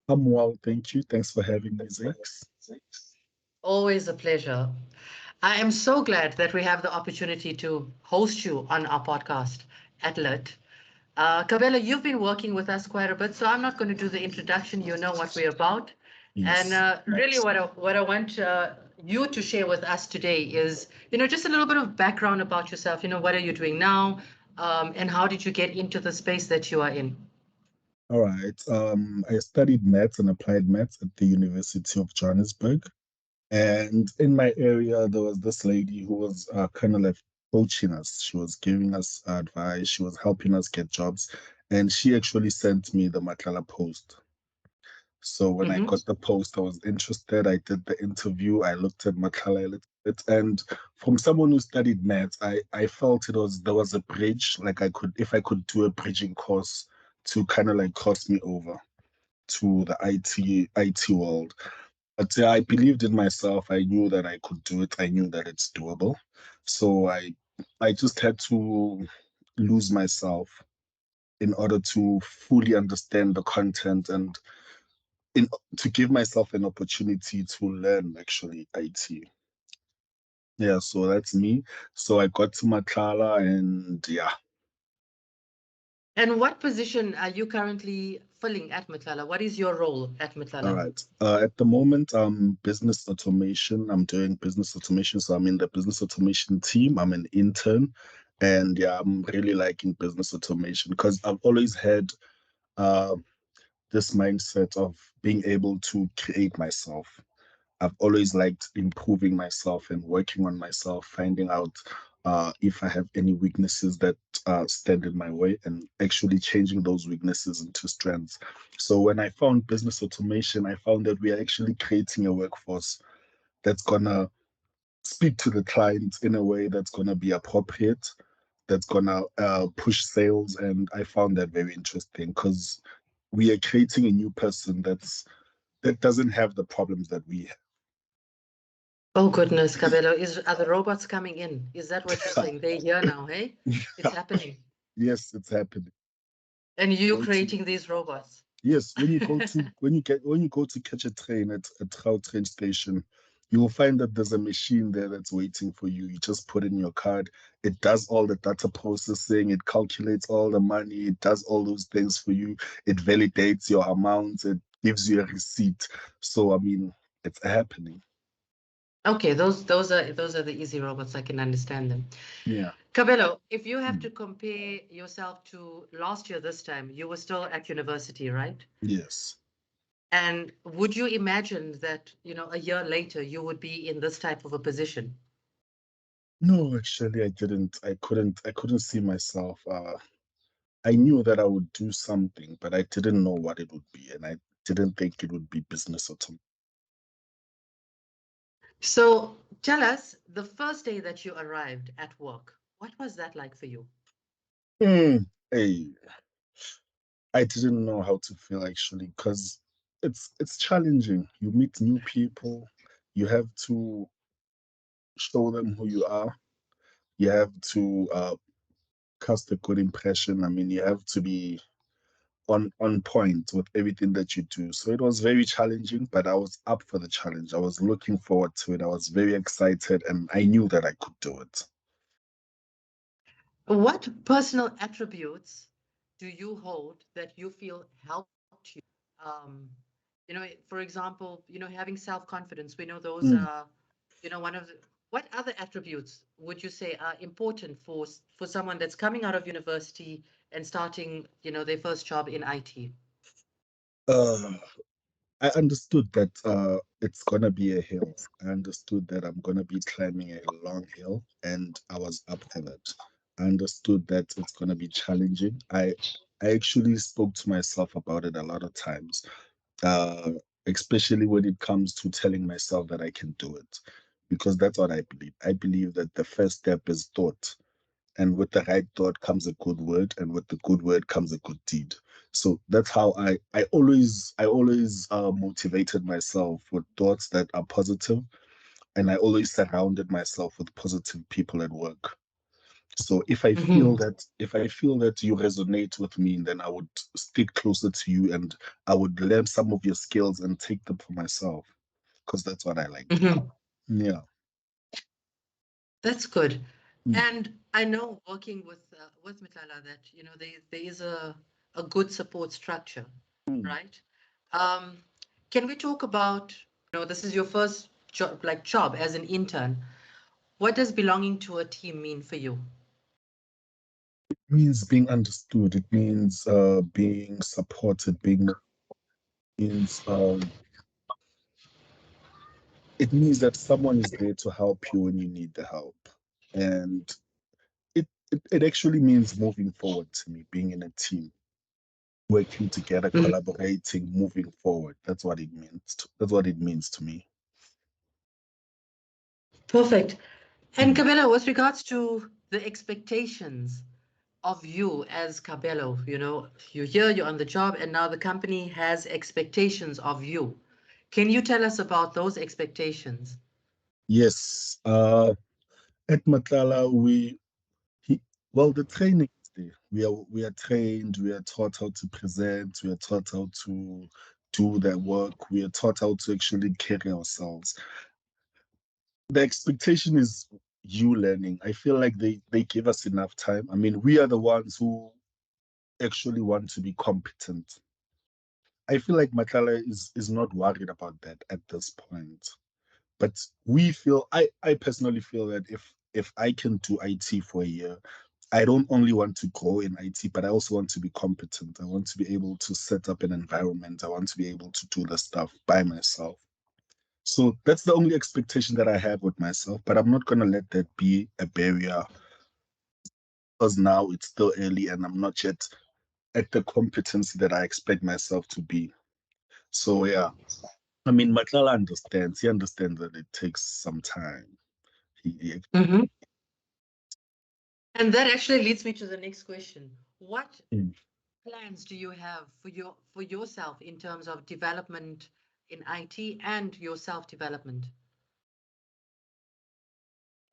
I'm well, thank you. Thanks for having me, Zex. Always a pleasure. I am so glad that we have the opportunity to host you on our podcast at LIT. Kabelo, you've been working with us quite a bit, so I'm not going to do the introduction. You know what we're about. And Yes. really, what I want you to share with us today is, just a little bit of background about yourself. What are you doing now? And how did you get into the space that you are in? All right. I studied maths and applied maths at the University of Johannesburg. And in my area, there was this lady who was kind of like coaching us. She was giving us advice. She was helping us get jobs. And she actually sent me the Matlala post. So when I Mm-hmm. got the post, I was interested. I did the interview. I looked at Matlala a little bit, and from someone who studied maths, I felt there was a bridge. Like I could, if I could do a bridging course to kind of like cross me over to the IT world. But I believed in myself. I knew that I could do it. I knew that it's doable. So I just had to lose myself in order to fully understand the content and in to give myself an opportunity to learn actually IT. Yeah, so that's me. So I got to Matlala and yeah, And what position are you currently filling at Matlala? What is your role at all Matlala? right. At the moment, I'm business automation. I'm doing business automation. So I'm in the business automation team. I'm an intern. And yeah, I'm really liking business automation because I've always had uh, this mindset of being able to create myself. I've always liked improving myself and working on myself, finding out if I have any weaknesses that stand in my way and actually changing those weaknesses into strengths. So when I found business automation, I found that we are actually creating a workforce that's going to speak to the client in a way that's going to be appropriate, that's going to push sales. And I found that very interesting because we are creating a new person that doesn't have the problems that we Oh goodness, Kabelo, are the robots coming in? Is that what you're have. saying? They're here now, hey? It's happening. Yes, it's happening. And you Go to creating these robots. yes, when you go to catch a train at a train station, you will find that there's a machine there that's waiting for you. You just put in your card. It does all the data processing. It calculates all the money. It does all those things for you. It validates your amounts. It gives you a receipt. So I mean, it's happening. Okay, those are the easy robots. I can understand them. Yeah. Kabelo, if you have Mm. to compare yourself to last year this time, you were still at university, right? Yes. And would you imagine that, a year later you would be in this type of a position? No, actually, I didn't. I couldn't see myself. I knew that I would do something, but I didn't know what it would be, and I didn't think it would be business automation. So tell us the first day that you arrived at work, what was that like for you? Hey, I didn't know how to feel actually, because it's challenging. You meet new people, you have to show them who you are. You have to cast a good impression. I mean, you have to be on point with everything that you do. So it was very challenging, but I was up for the challenge. I was looking forward to it. I was very excited, and I knew that I could do it. What personal attributes do you hold that you feel helped you? Um, for example, having self-confidence, we know those Mm. are, one of the, what other attributes would you say are important for someone that's coming out of university and starting, their first job in IT? Uh, I understood that it's gonna be a hill. I understood that I'm gonna be climbing a long hill, and I was up for that. I understood that it's gonna be challenging. I actually spoke to myself about it a lot of times, uh, especially when it comes to telling myself that I can do it, because that's what I believe. I believe that the first step is thought, and with the right thought comes a good word, and with the good word comes a good deed. So that's how I always motivated myself with thoughts that are positive, and I always surrounded myself with positive people at work. So if I feel Hmm. that you resonate with me, then I would stick closer to you and I would learn some of your skills and take them for myself because that's what I like to do. Hmm. Yeah. That's good. Mm. And I know working with Mitala that there is a good support structure, Mm. right? Um, can we talk about, this is your first job, like job as an intern. What does belonging to a team mean for you? Means being understood. It means being supported. Being means it means that someone is there to help you when you need the help, and it actually means moving forward to me. Being in a team, working together, Mhm. collaborating, moving forward. That's what it means. That's what it means to me. Perfect. And Mm. Kabelo, with regards to the expectations of you as Kabelo, you're here, you're on the job, and now the company has expectations of you. Can you tell us about those expectations? Yes. At Matlala, he, well, the training is there. We are trained. We are taught how to present. We are taught how to do their work. We are taught how to actually carry ourselves. The expectation is you learning. I feel like they give us enough time. I mean, we are the ones who actually want to be competent. I feel like Matlala is not worried about that at this point. But I personally feel that if I can do IT for a year, I don't only want to grow in IT, but I also want to be competent. I want to be able to set up an environment. I want to be able to do the stuff by myself. So that's the only expectation that I have with myself, but I'm not going to let that be a barrier because now it's still early and I'm not yet at the competency that I expect myself to be. So, yeah, I mean, Matlala understands. He understands that it takes some time. He Hmm. And that actually leads me to the next question. What mm. plans do you have for yourself in terms of development in IT and your self-development?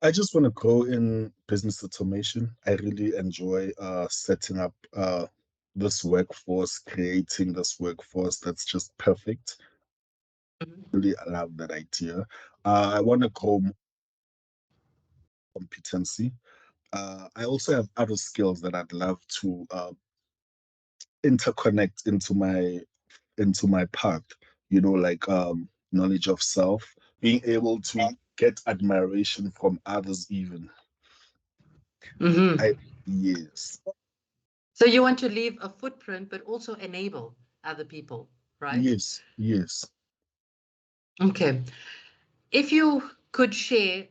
I just want to grow in business automation. I really enjoy setting up this workforce, creating this workforce that's just perfect. Mhm. Really love that idea. I want to grow more competency. I also have other skills that I'd love to interconnect into my path. Like knowledge of self, being able to get admiration from others. Even I Hmm. yes. So you want to leave a footprint, but also enable other people, right? Yes, yes. Okay. If you could share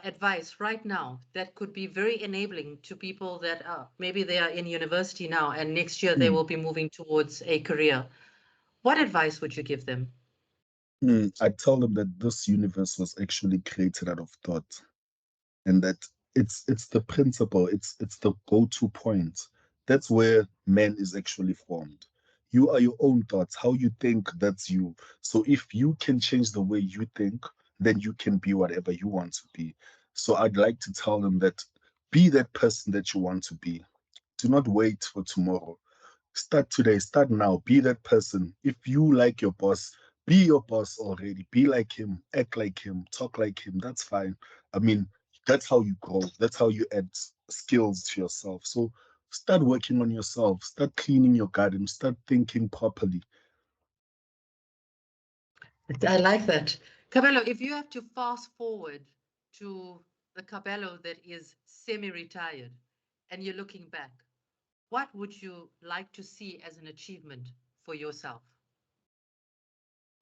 advice right now that could be very enabling to people that maybe they are in university now and next year they Mm, will be moving towards a career, what advice would you give them? I tell them that this universe was actually created out of thought, and that it's the principle, it's the go-to point. That's where man is actually formed. You are your own thoughts. How you think, that's you. So if you can change the way you think, then you can be whatever you want to be. So I'd like to tell them that be that person that you want to be. Do not wait for tomorrow. Start today, start now, be that person. If you like your boss, be your boss already. Be like him, act like him, talk like him. That's fine. I mean, that's how you grow. That's how you add skills to yourself. So start working on yourself, start cleaning your garden, start thinking properly. I like that. Cabello, if you have to fast forward to the Cabello that is semi-retired and you're looking back, what would you like to see as an achievement for yourself?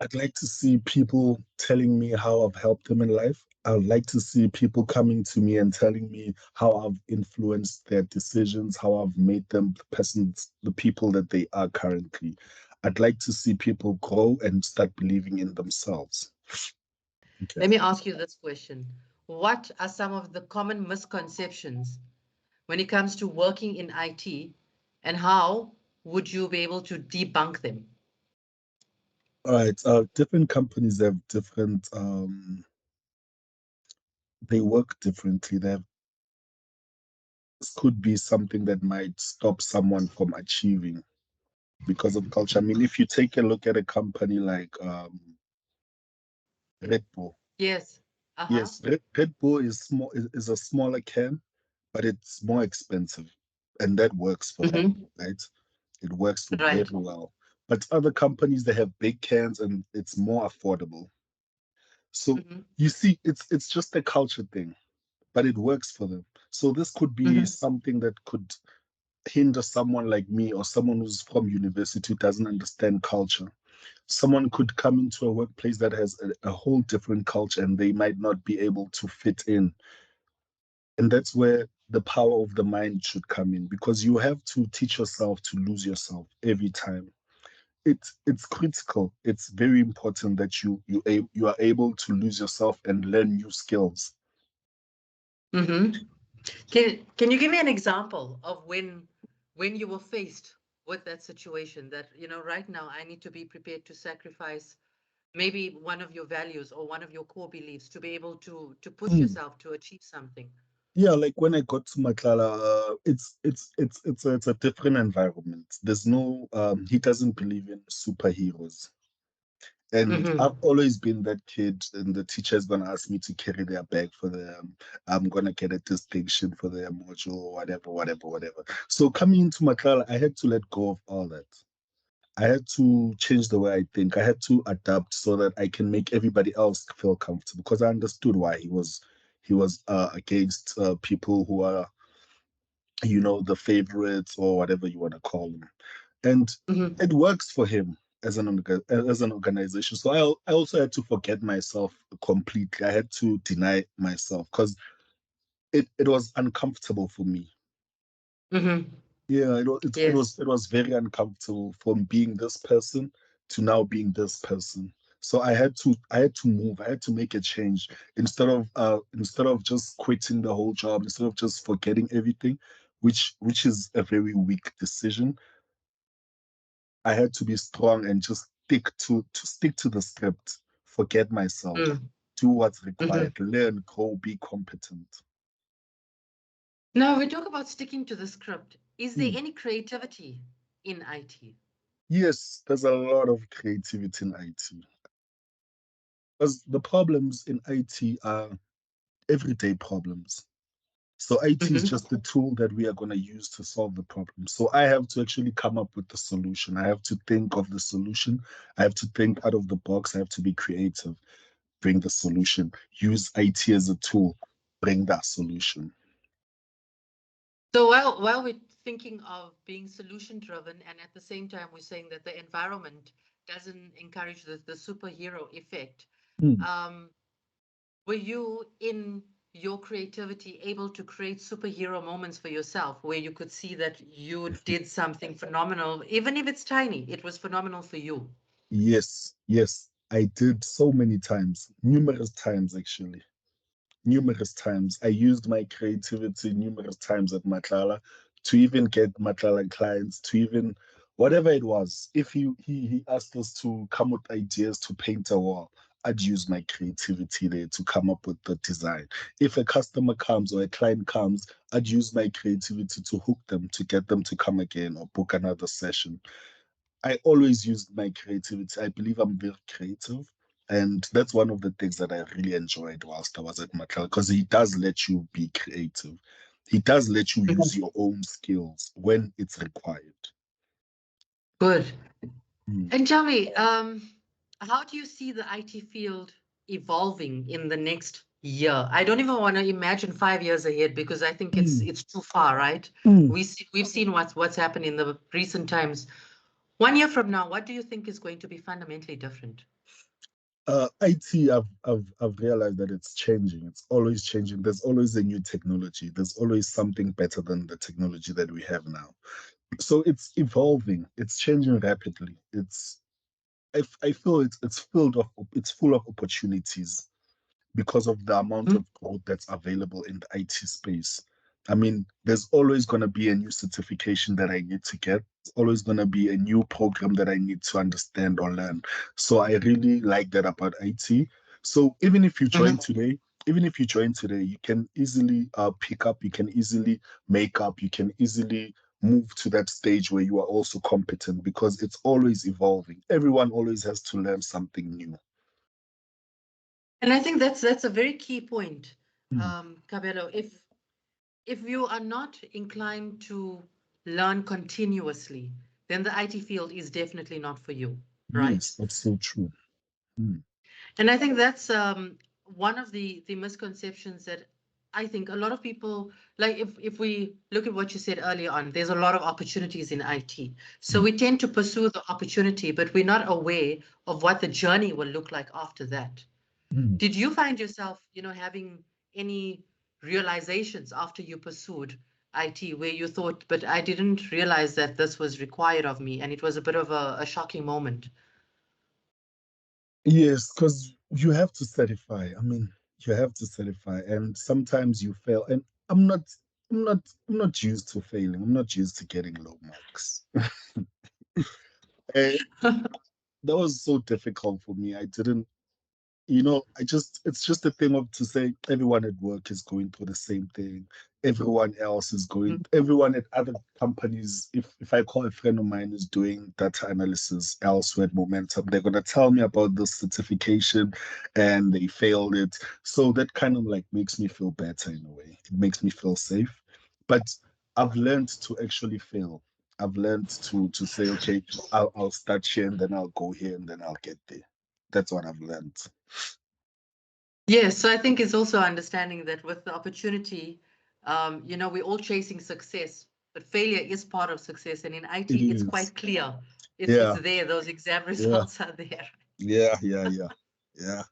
I'd like to see people telling me how I've helped them in life. I'd like to see people coming to me and telling me how I've influenced their decisions, how I've made them the people that they are currently. I'd like to see people grow and start believing in themselves. Okay. Let me ask you this question. What are some of the common misconceptions when it comes to working in IT, and how would you be able to debunk them? All right. Different companies have different, they work differently. They have this could be something that might stop someone from achieving because of culture. I mean, if you take a look at a company like Red Bull, Yes. Uh-huh. yes, Red Bull is small is a smaller can, but it's more expensive, and that works for them, Mm-hmm. right? It works very Right. well. But other companies they have big cans and it's more affordable. So Mm-hmm. you see, it's just a culture thing, but it works for them. So this could be Mm-hmm. something that could hinder someone like me or someone who's from university who doesn't understand culture. Someone could come into a workplace that has a whole different culture and they might not be able to fit in. And that's where the power of the mind should come in because you have to teach yourself to lose yourself every time. It's critical. It's very important that you are able to lose yourself and learn new skills. Mm-hmm. Can you give me an example of when you were faced with that situation that, right now I need to be prepared to sacrifice maybe one of your values or one of your core beliefs to be able to push Mm. yourself to achieve something. Yeah, like when I got to Matlala, it's a different environment. There's no he doesn't believe in superheroes. And Mm-hmm. I've always been that kid, and the teacher's gonna ask me to carry their bag for them. I'm gonna get a distinction for their module, whatever, whatever, whatever. So coming into Matlala, I had to let go of all that. I had to change the way I think. I had to adapt so that I can make everybody else feel comfortable because I understood why he was against people who are the favorites or whatever you want to call them, and Mm-hmm. it works for him as an organization. So I also had to forget myself completely. I had to deny myself because it was uncomfortable for me. Mm-hmm. Yeah, Yes. it was very uncomfortable from being this person to now being this person. So I had to move. I had to make a change instead of just quitting the whole job, instead of just forgetting everything, which is a very weak decision. I had to be strong and just stick to the script, forget myself, do what's Mm-hmm. required, learn, grow, be competent. Now we talk about sticking to the script. Is there Hmm. any creativity in IT? Yes, there's a lot of creativity in IT. Because the problems in IT are everyday problems. So IT is Mm-hmm. just the tool that we are going to use to solve the problem. So I have to actually come up with the solution. I have to think of the solution. I have to think out of the box. I have to be creative, bring the solution, use IT as a tool, bring that solution. So while we're thinking of being solution driven, and at the same time we're saying that the environment doesn't encourage the superhero effect, Mm. um, were you in your creativity able to create superhero moments for yourself where you could see that you did something phenomenal, even if it's tiny, it was phenomenal for you? Yes, yes, I did so many times, numerous times actually. Numerous times. I used my creativity numerous times at Matlala to even get Matlala clients, to even whatever it was. If he asked us to come with ideas to paint a wall, I'd use my creativity there to come up with the design. If a customer comes or a client comes, I'd use my creativity to hook them, to get them to come again or book another session. I always used my creativity. I believe I'm very creative. And that's one of the things that I really enjoyed whilst I was at Mattel because he does let you be creative. He does let you use Mhm. your own skills when it's required. Good. Mm, And tell me, how do you see the IT field evolving in the next year? I don't even want to imagine 5 years ahead because I think it's mm, it's too far, right? mm. We've seen what's happened in the recent times. 1 year from now, what do you think is going to be fundamentally different? IT, I've realized that it's changing. It's always changing. There's always a new technology. There's always something better than the technology that we have now. So it's evolving. It's changing rapidly. I feel it's full of opportunities because of the amount Mhm. of growth that's available in the IT space. I mean, there's always going to be a new certification that I need to get. There's always going to be a new program that I need to understand or learn. So I really like that about IT. So even if you join Mhm. today, even if you join today, you can easily pick up, you can easily make up, you can easily move to that stage where you are also competent because it's always evolving. Everyone always has to learn something new. And I think that's a very key point, Mm. Kabelo. If you are not inclined to learn continuously, then the IT field is definitely not for you, right? Yes, that's so true. Mm. And I think that's one of the misconceptions that I think a lot of people, like if we look at what you said earlier on, there's a lot of opportunities in IT. So Mm. we tend to pursue the opportunity, but we're not aware of what the journey will look like after that. Mm. Did you find yourself, having any realizations after you pursued IT where you thought, but I didn't realize that this was required of me, and it was a bit of a shocking moment? Yes, because you have to certify. I mean, you have to certify, and sometimes you fail. And I'm not used to failing. I'm not used to getting low marks. And that was so difficult for me. I didn't it's just a thing of to say everyone at work is going through the same thing. Everyone else is going, Mhm. everyone at other companies, if I call a friend of mine who's doing data analysis elsewhere at Momentum, they're gonna tell me about this certification and they failed it. So that kind of like makes me feel better in a way. It makes me feel safe. But I've learned to actually fail. I've learned to say, okay, I'll start here and then I'll go here and then I'll get there. That's what I've learned. Yes, so I think it's also understanding that with the opportunity, we're all chasing success, but failure is part of success. And in IT, It it's is. quite clear. It's Yeah, there. Those exam yeah, results are there. yeah. Yeah.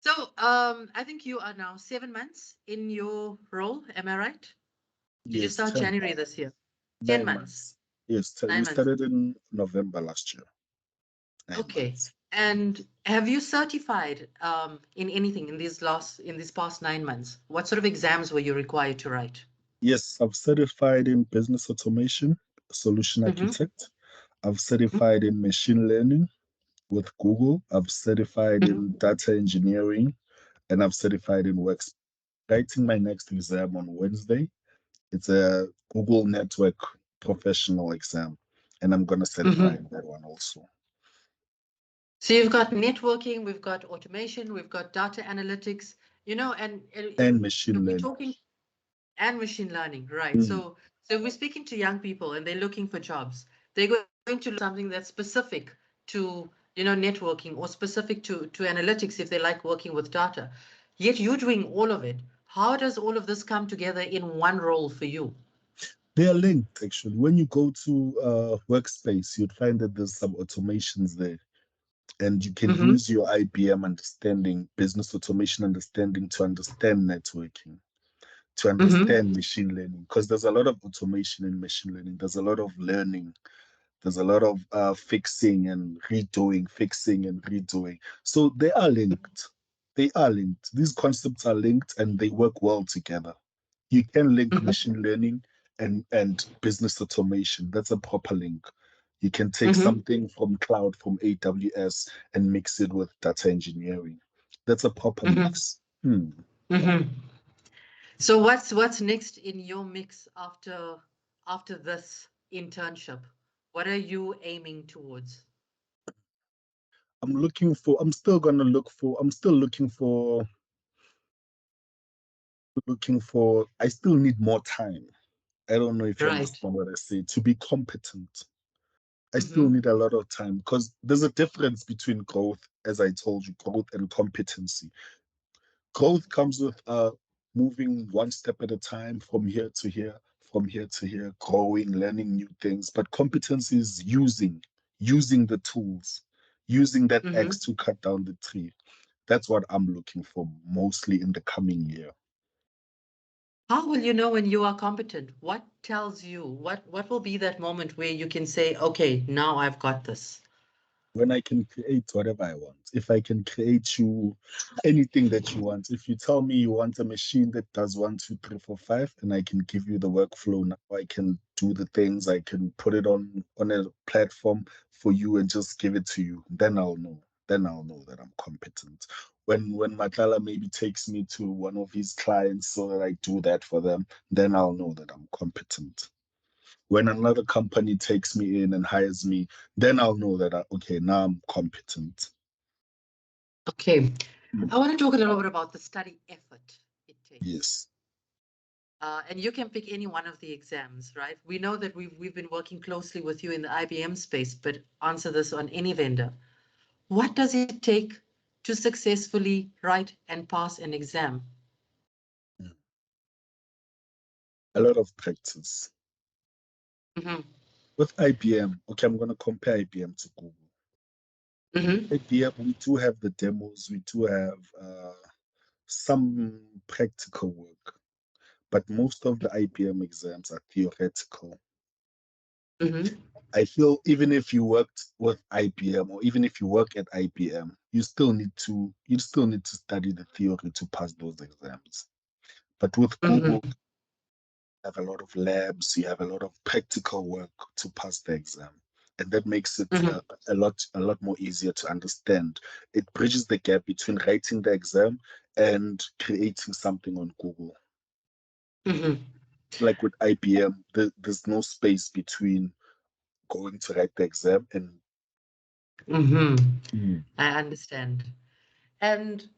So I think you are now 7 months in your role. Am I right? Did you Yes, start 10, January this year? 10 9 months, months. Yes, 10. We 9 months. started in November last year. Nine Okay. months. And have you certified in anything in these past 9 months? What sort of exams were you required to write? Yes, I've certified in business automation, solution Mm-hmm. architect. I've certified in machine learning with Google. I've certified Mm-hmm. in data engineering, and I've certified in works. Writing my next exam on Wednesday. It's a Google Network professional exam, and I'm gonna certify Mm-hmm. in that one also. So you've got networking, we've got automation, we've got data analytics, and And if machine we're learning. talking and machine learning, right? Mm. So if we're speaking to young people and they're looking for jobs, they're going to look something that's specific to, networking or specific to analytics if they like working with data. Yet you're doing all of it. How does all of this come together in one role for you? They are linked actually. When you go to workspace, you'd find that there's some automations there, and you can Mm-hmm. use your IBM understanding, business automation understanding to understand networking, to Mm-hmm. understand machine learning, because there's a lot of automation in machine learning. There's a lot of learning. There's a lot of fixing and redoing, fixing and redoing. So they are linked. They are linked. These concepts are linked and they work well together. You can link Mm-hmm. machine learning and business automation. That's a proper link. You can take Mm-hmm. something from cloud, from AWS, and mix it with data engineering. That's a proper Mm-hmm. mix. Hmm. Mm-hmm. So what's next in your mix after this internship? What are you aiming towards? I'm still gonna look for, I'm still looking for, I still need more time. I don't know if you Right. understand what I say. To be competent, I still Mm-hmm. need a lot of time because there's a difference between growth, as I told you, growth and competency. Growth comes with moving one step at a time from here to here, from here to here, growing, learning new things. But competence is using the tools, using that Mm-hmm. axe to cut down the tree. That's what I'm looking for mostly in the coming year. How will you know when you are competent? What tells you? What will be that moment where you can say, okay, now I've got this? When I can create whatever I want, if I can create you anything that you want, if you tell me you want a machine that does one, two, three, four, five, and I can give you the workflow now, I can do the things, I can put it on a platform for you and just give it to you, then I'll know. Then I'll know that I'm competent. When Matala maybe takes me to one of his clients so that I do that for them, then I'll know that I'm competent. When another company takes me in and hires me, then I'll know that okay, now I'm competent. Okay. Mm. I want to talk a little bit about the study effort it takes. Yes. And you can pick any one of the exams, right? We know that we've been working closely with you in the IBM space, but answer this on any vendor. What does it take to successfully write and pass an exam? Mm. A lot of practice. Mm-hmm. With IBM, okay, I'm going to compare IBM to Google. Mm-hmm. IBM, we do have the demos, we do have some practical work, but most of the IBM exams are theoretical. Mm-hmm. I feel even if you worked with IBM or even if you work at IBM, you still need to study the theory to pass those exams. But with Google, Mm-hmm. you have a lot of labs, you have a lot of practical work to pass the exam. And that makes it Mm-hmm. a lot more easier to understand. It bridges the gap between writing the exam and creating something on Google. Mm-hmm. Like with IBM, there's no space between going to write the exam and Mm-hmm. mm, I understand. And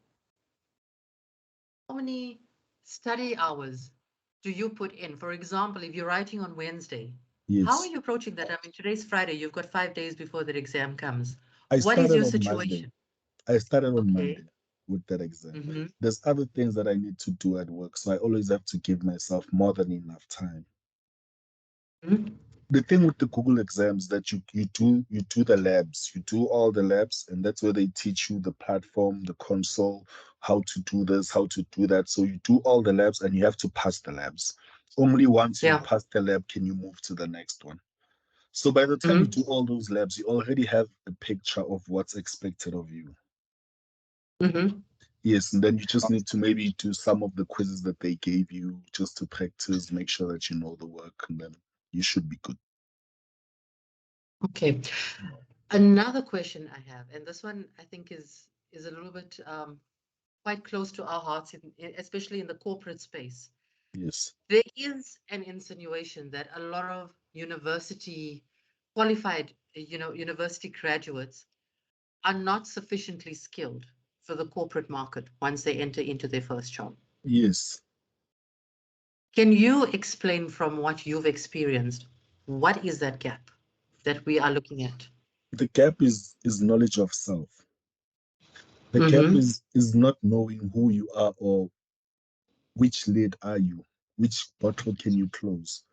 how many study hours do you put in? For example, if you're writing on Wednesday, how are yes. you approaching that? I mean, today's Friday, you've got 5 days before that exam comes. I What is started your on Monday. situation? I started on Okay. Monday with that exam. Mm-hmm. There's other things that I need to do at work, so I always have to give myself more than enough time. Mm-hmm. The thing with the Google exams that you do the labs, you do all the labs, and that's where they teach you the platform, the console, how to do this, how to do that. So you do all the labs and you have to pass the labs. Only once you Yeah. pass the lab can you move to the next one. So by the time you Mm-hmm. do all those labs, you already have a picture of what's expected of you. Mm-hmm. Yes, and then you just need to maybe do some of the quizzes that they gave you just to practice, make sure that you know the work, and then you should be good. Okay. Another question I have, and this one I think is a little bit quite close to our hearts, especially in the corporate space. Yes. There is an insinuation that a lot of university qualified, university graduates are not sufficiently skilled for the corporate market once they enter into their first job. Yes. Can you explain from what you've experienced, what is that gap that we are looking at? The gap is knowledge of self. The gap Mm-hmm. is not knowing who you are or which lid are you, which bottle can you close,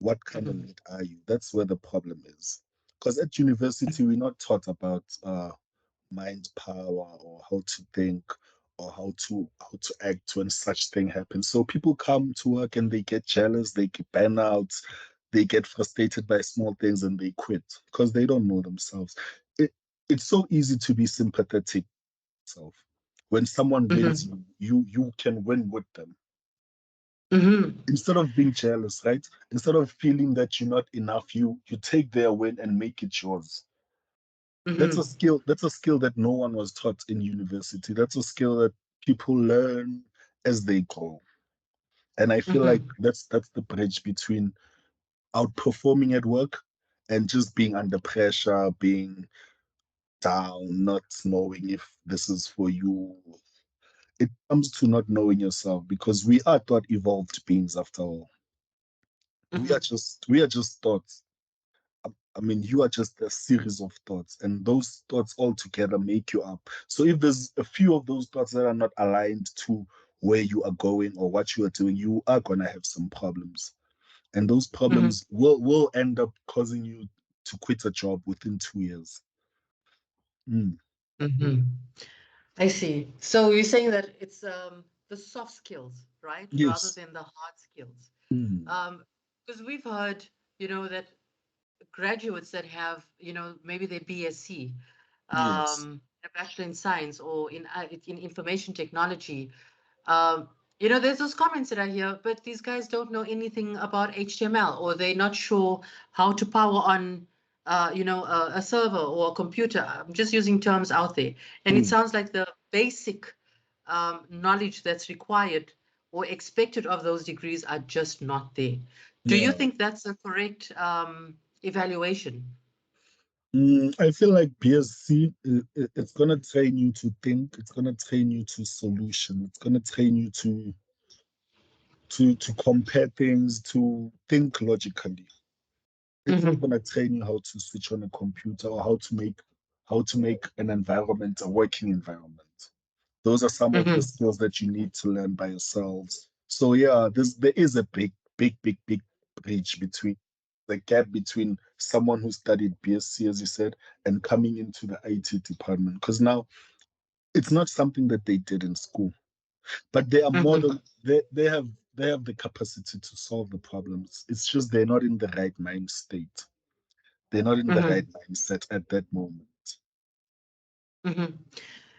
what kind of Mm-hmm. lid are you. That's where the problem is. Because at university we're not taught about mind power or how to think or how to act when such thing happens. So people come to work and they get jealous, they get burnout, they get frustrated by small things and they quit because they don't know themselves. It, it's so easy to be sympathetic self. When someone wins, Mm-hmm. you can win with them. Mm-hmm. Instead of being jealous, right? Instead of feeling that you're not enough, you take their win and make it yours. That's a Mm-hmm. skill. That's a skill that no one was taught in university. That's a skill that people learn as they grow. And I feel like Mm-hmm. that's the bridge between outperforming at work and just being under pressure, being down, not knowing if this is for you. It comes to not knowing yourself because we are thought evolved beings after all. We are just thoughts. I mean, you are just a series of thoughts, and those thoughts all together make you up. So if there's a few of those thoughts that are not aligned to where you are going or what you are doing, you are gonna have some problems. And those Mm-hmm. problems will end up causing you to quit a job within 2 years. Mm. Mm-hmm. I see. So you're saying that it's the soft skills, right, rather Yes. than the hard skills. Mm. Um, because we've heard, that graduates that have, maybe their BSc, Yes. a bachelor in science or in information technology, there's those comments that I hear, but these guys don't know anything about HTML or they're not sure how to power on a server or a computer. I'm just using terms out there. And it mm, sounds like the basic knowledge that's required or expected of those degrees are just not there. Do you yeah. think that's a correct evaluation? I feel like BSc, it's gonna train you to think, it's gonna train you to solution, it's gonna train you to compare things, to think logically. It's not Mm-hmm, gonna train you how to switch on a computer or how to make an environment a working environment. Those are some of the mm-hmm, skills that you need to learn by yourselves. So yeah, there is a big bridge between the gap between someone who studied BSc, as you said, and coming into the IT department. Because now it's not something that they did in school, but they are mm-hmm, model. They have the capacity to solve the problems. It's just they're not in the right mind state. They're not in the right mm-hmm, mindset at that moment. mm-hmm.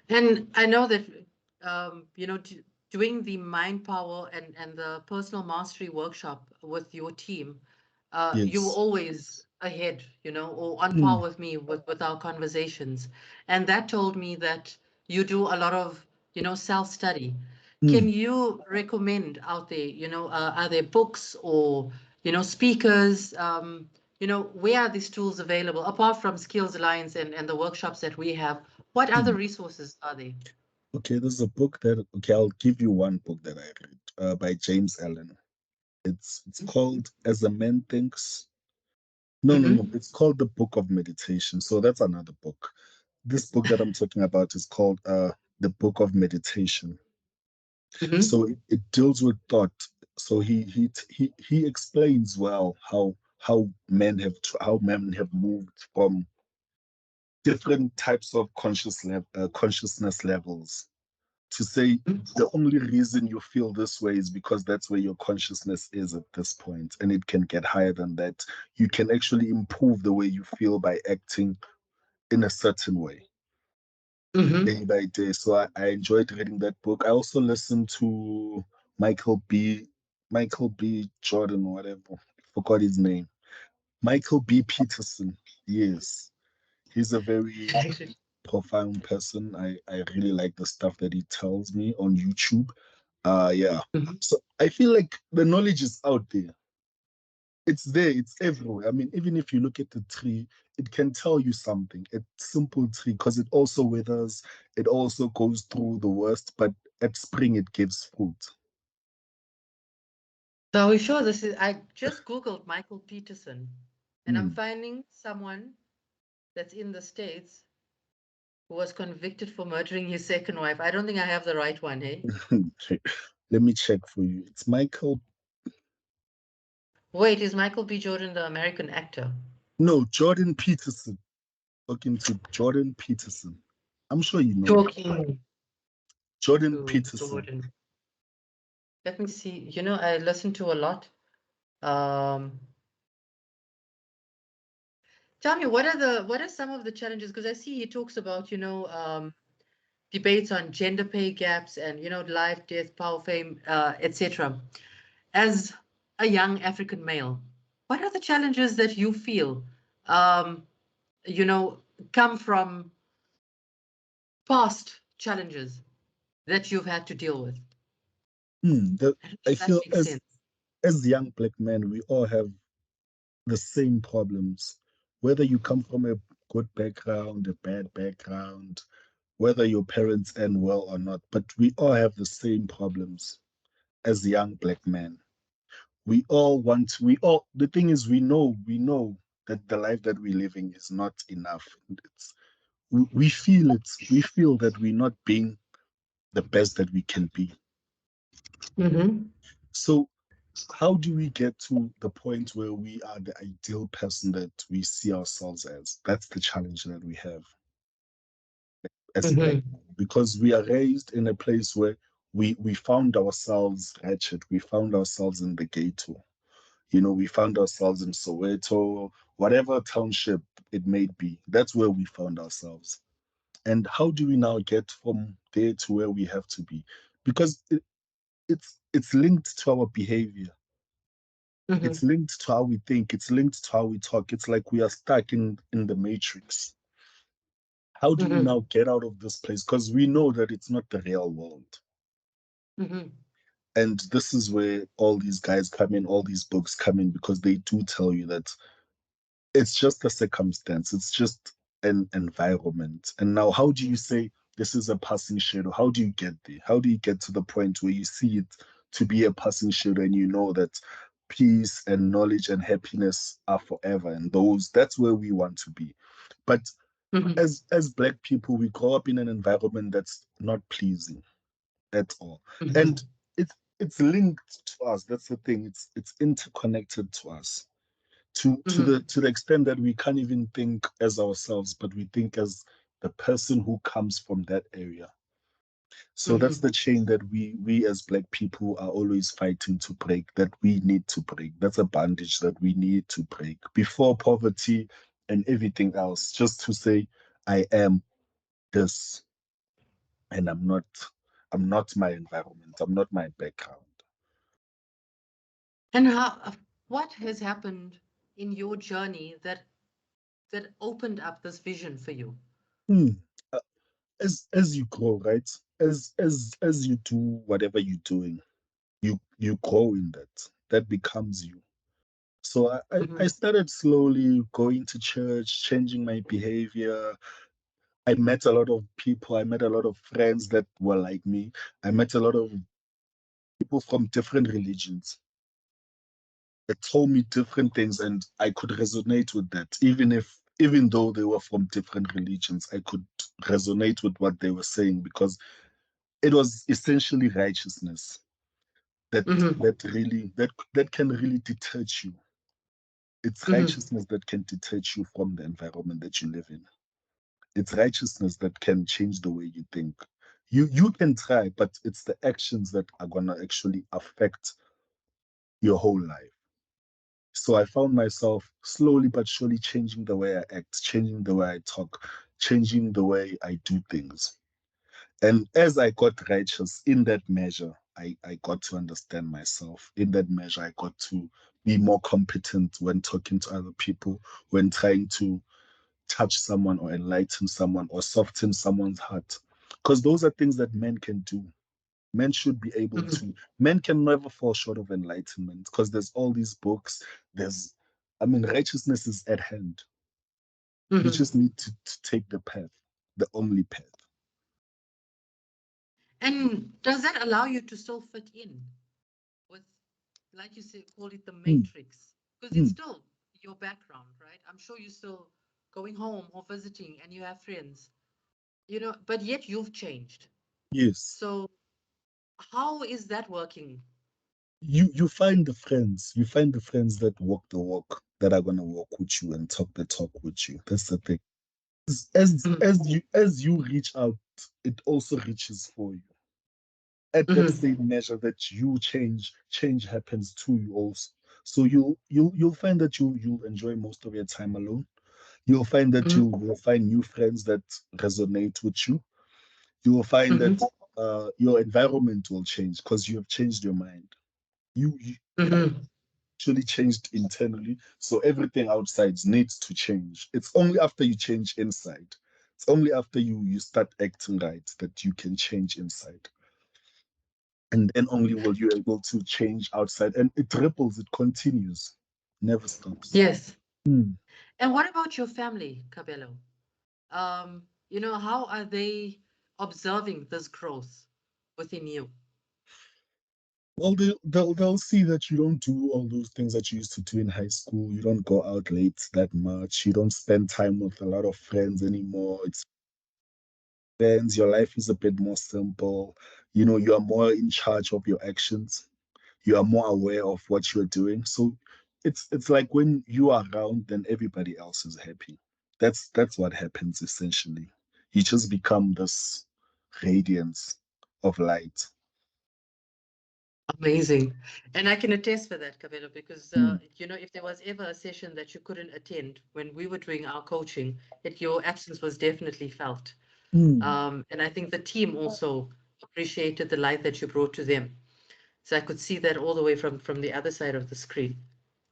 And I know that doing the mind power and the personal mastery workshop with your team, you were Yes. always ahead, or on par Mm, with me with our conversations. And that told me that you do a lot of, self-study. Can mm, you recommend out there, are there books or, speakers, where are these tools available apart from Skills Alliance and the workshops that we have? What other mm. resources are there? Okay, there's a book that okay, I'll give you one book that I read by James Allen. It's called As a Man Thinks. No, no, no. Mm-hmm. It's called The Book of Meditation. So that's another book. This book that I'm talking about is called The Book of Meditation. Mm-hmm. So it deals with thought. So he explains well how men have moved from different types of consciousness levels to say the only reason you feel this way is because that's where your consciousness is at this point, and it can get higher than that. You can actually improve the way you feel by acting in a certain way Mm-hmm. day by day. So I enjoyed reading that book. I also listened to Michael B. Michael B. Jordan, or whatever. I forgot his name. Michael B. Peterson. Yes, he's a very profound person. I really like the stuff that he tells me on YouTube. Yeah. Mhm. So I feel like the knowledge is out there. It's there, it's everywhere. I mean, even if you look at the tree, it can tell you something. A simple tree, because it also withers, it also goes through the worst, but at spring it gives fruit. So are we sure this is? I just Googled Michael Peterson, and I'm Hmm. finding someone that's in the States who was convicted for murdering his second wife. I don't think I have the right one, hey? Let me check for you. It's Michael. Wait, is Michael B. Jordan the American actor? No, Jordan Peterson. Talking to Jordan Peterson. I'm sure you know him. Talking Jordan to Peterson. Jordan. Let me see. I listen to a lot. Um, Tell me, what are some of the challenges? Because I see he talks about, debates on gender pay gaps and, life, death, power, fame, etc. As a young African male, what are the challenges that you feel, um, you know, come from past challenges that you've had to deal with? I don't know I if that feel makes sense. as young black men, we all have the same problems. Whether you come from a good background, a bad background, whether your parents earn well or not, but we all have the same problems as young black men. The thing is, we know that the life that we're living is not enough. We feel it. We feel that we're not being the best that we can be. Mm-hmm. So how do we get to the point where we are the ideal person that we see ourselves as? That's the challenge that we have as black Mm-hmm. men, because we are raised in a place where we found ourselves wretched. We found ourselves in the ghetto. We found ourselves in Soweto, whatever township it may be. That's where we found ourselves. And how do we now get from there to where we have to be? Because it's linked to our behavior. Mm-hmm. It's linked to how we think. It's linked to how we talk. It's like we are stuck in the matrix. How do we Mm-hmm. now get out of this place? Because we know that it's not the real world. Mm-hmm. And this is where all these guys come in, all these books come in, because they do tell you that it's just a circumstance, it's just an environment. And now, how do you say this is a passing shadow? How do you get there? How do you get to the point where you see it to be a passing shadow and you know that peace and knowledge and happiness are forever? And that's where we want to be. But Mm-hmm. as black people, we grow up in an environment that's not pleasing at all. Mm-hmm. And it's linked to us. That's the thing. It's interconnected to us Mm-hmm. to the extent that we can't even think as ourselves, but we think as the person who comes from that area. So that's Mm-hmm. the chain that we as black people are always fighting to break, that we need to break. That's a bandage that we need to break before poverty and everything else, just to say I am this and I'm not my environment, I'm not my background. And what has happened in your journey that opened up this vision for you? Hmm. Uh, as you grow, right? As you do whatever you're doing, you grow in that. That becomes you. So I Mm-hmm. started slowly going to church, changing my behavior. I met a lot of people. I met a lot of friends that were like me. I met a lot of people from different religions that told me different things, and I could resonate with that. Even though they were from different religions, I could resonate with what they were saying, because it was essentially righteousness that Mm-hmm. that can really detach you. It's Mm-hmm. righteousness that can detach you from the environment that you live in. It's righteousness that can change the way you think. You can try, but it's the actions that are gonna actually affect your whole life. So I found myself slowly but surely changing the way I act, changing the way I talk, changing the way I do things. And as I got righteous in that measure, I got to understand myself. In that measure, I got to be more competent when talking to other people, when trying to touch someone or enlighten someone or soften someone's heart. Because those are things that men can do. Men should be able Mm-hmm. to, men can never fall short of enlightenment, because there's all these books. I mean, righteousness is at hand. You Mm-hmm. just need to take the path, the only path. And does that allow you to still fit in with, like you say, call it the Mm, matrix? Because it's mm, still your background, right? I'm sure you're still going home or visiting and you have friends, but yet you've changed. yes. So how is that working? You find the friends that walk the walk, that are gonna walk with you and talk the talk with you. That's the thing. Mm-hmm. As you reach out, it also reaches for you. At that Mm-hmm. same measure that you change happens to you also. So you'll find that you'll enjoy most of your time alone. You'll find that Mm-hmm. you'll find new friends that resonate with you. You will find that Mm-hmm. your environment will change because you have changed your mind. You Mm-hmm. actually changed internally, so everything outside needs to change. It's only after you change inside. It's only after you start acting right that you can change inside. And then only will you able to change outside. And it ripples, it continues, never stops. Yes. Hmm. And what about your family, Kabelo? How are they observing this growth within you? Well, they'll see that you don't do all those things that you used to do in high school. You don't go out late that much. You don't spend time with a lot of friends anymore. It's friends. Your life is a bit more simple. You are more in charge of your actions. You are more aware of what you're doing. So it's like when you are around, then everybody else is happy. That's what happens essentially. You just become this radiance of light. Amazing. And I can attest for that, Kabelo, because, Mm, if there was ever a session that you couldn't attend when we were doing our coaching, your absence was definitely felt. mm. And I think the team also appreciated the light that you brought to them. So I could see that all the way from the other side of the screen.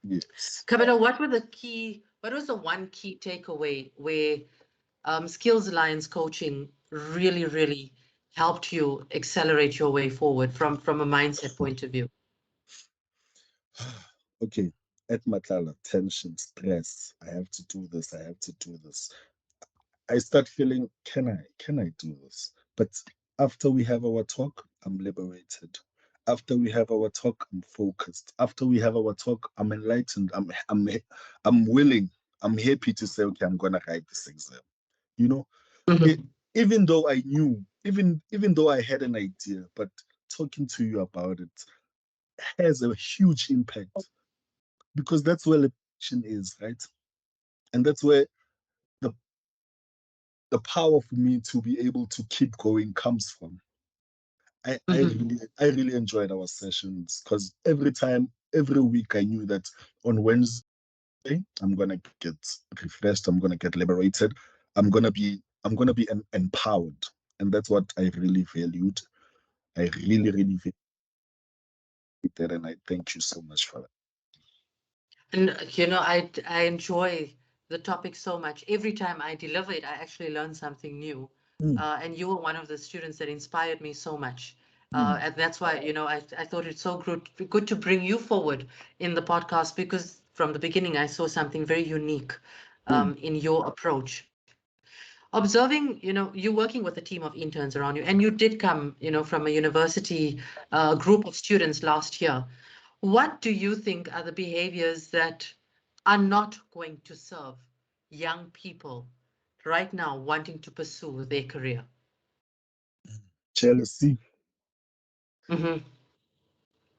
Yes. Kabelo, what was the one key takeaway where Skills Alliance coaching really, really helped you accelerate your way forward from a mindset point of view? Okay. At Matala, tension, stress. I have to do this. I have to do this. I start feeling, can I do this? But after we have our talk, I'm liberated. After we have our talk, I'm focused. After we have our talk, I'm enlightened. I'm willing. I'm happy to say, okay, I'm gonna write this exam. You know, it, Mhm, even though I knew, even though I had an idea, but talking to you about it has a huge impact because that's where liberation is, right? And that's where the the power for me to be able to keep going comes from. mhm. I really enjoyed our sessions because every time, every week, I knew that on Wednesday I'm gonna get refreshed, I'm gonna get liberated, I'm gonna be empowered, and that's what I really valued. I really really valued that, and I thank you so much for that. And I enjoy the topic so much. Every time I deliver it, I actually learn something new. Mm, And you were one of the students that inspired me so much. mm, And that's why, I thought it's so good to bring you forward in the podcast because from the beginning I saw something very unique mm, in your approach. Observing, you working with a team of interns around you, and you did come, from a university group of students last year. What do you think are the behaviors that are not going to serve young people right now wanting to pursue their career? jealousy Mm-hmm,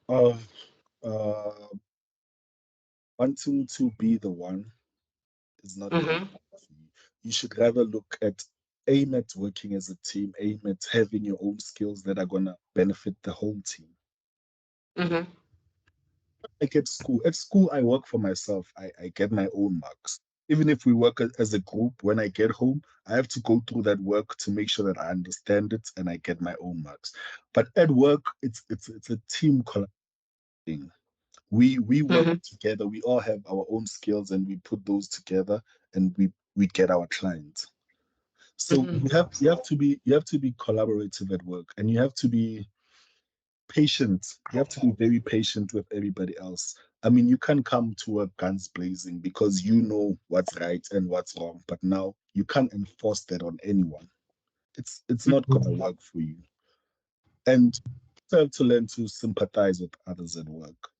of uh, wanting to be the one is not going mm-hmm, to for you. You should rather look at aim at working as a team, aim at having your own skills that are gonna benefit the whole team. mm-hmm, Like at school, I work for myself. I get my own marks. Even if we work as a group, when I get home, I have to go through that work to make sure that I understand it and I get my own marks. But at work, it's a team collaborating. We work mm-hmm, together. We all have our own skills and we put those together and we get our clients. So mm-hmm. you have to be collaborative at work and you have to be patient. You have to be very patient with everybody else. I mean, you can't come to work guns blazing because you know what's right and what's wrong, but now you can't enforce that on anyone. It's not gonna work for you. And you have to learn to sympathize with others at work.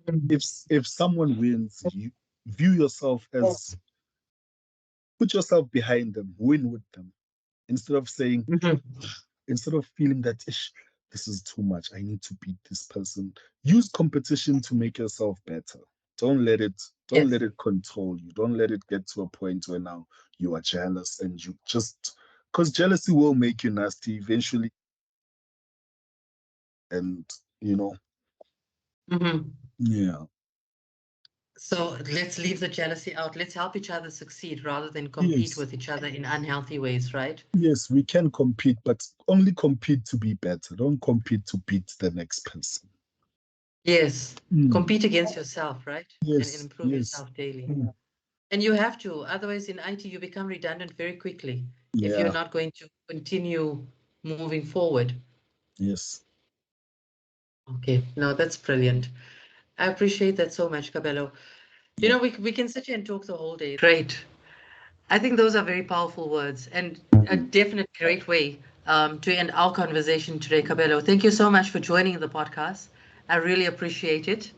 Mm-hmm. If someone wins, you view yourself as put yourself behind them, win with them, instead of saying, Mm-hmm. instead of feeling that "Ish, this is too much, I need to beat this person." Use competition to make yourself better. Don't let it don't Yes. let it control you. Don't let it get to a point where now you are jealous and you just because jealousy will make you nasty eventually and you know, Mm-hmm. yeah. So let's leave the jealousy out. Let's help each other succeed rather than compete Yes. with each other in unhealthy ways, right? Yes, we can compete, but only compete to be better. Don't compete to beat the next person. Yes. Mm, Compete against yourself, right? And yes, improve yes. yourself daily. Mm, And you have to, otherwise in IT you become redundant very quickly if you're yeah, not going to continue moving forward. yes. Okay, no, that's brilliant. I appreciate that so much, Cabello. Yeah. We can sit here and talk the whole day. Great. I think those are very powerful words and a definite great way to end our conversation today, Cabello. Thank you so much for joining the podcast. I really appreciate it.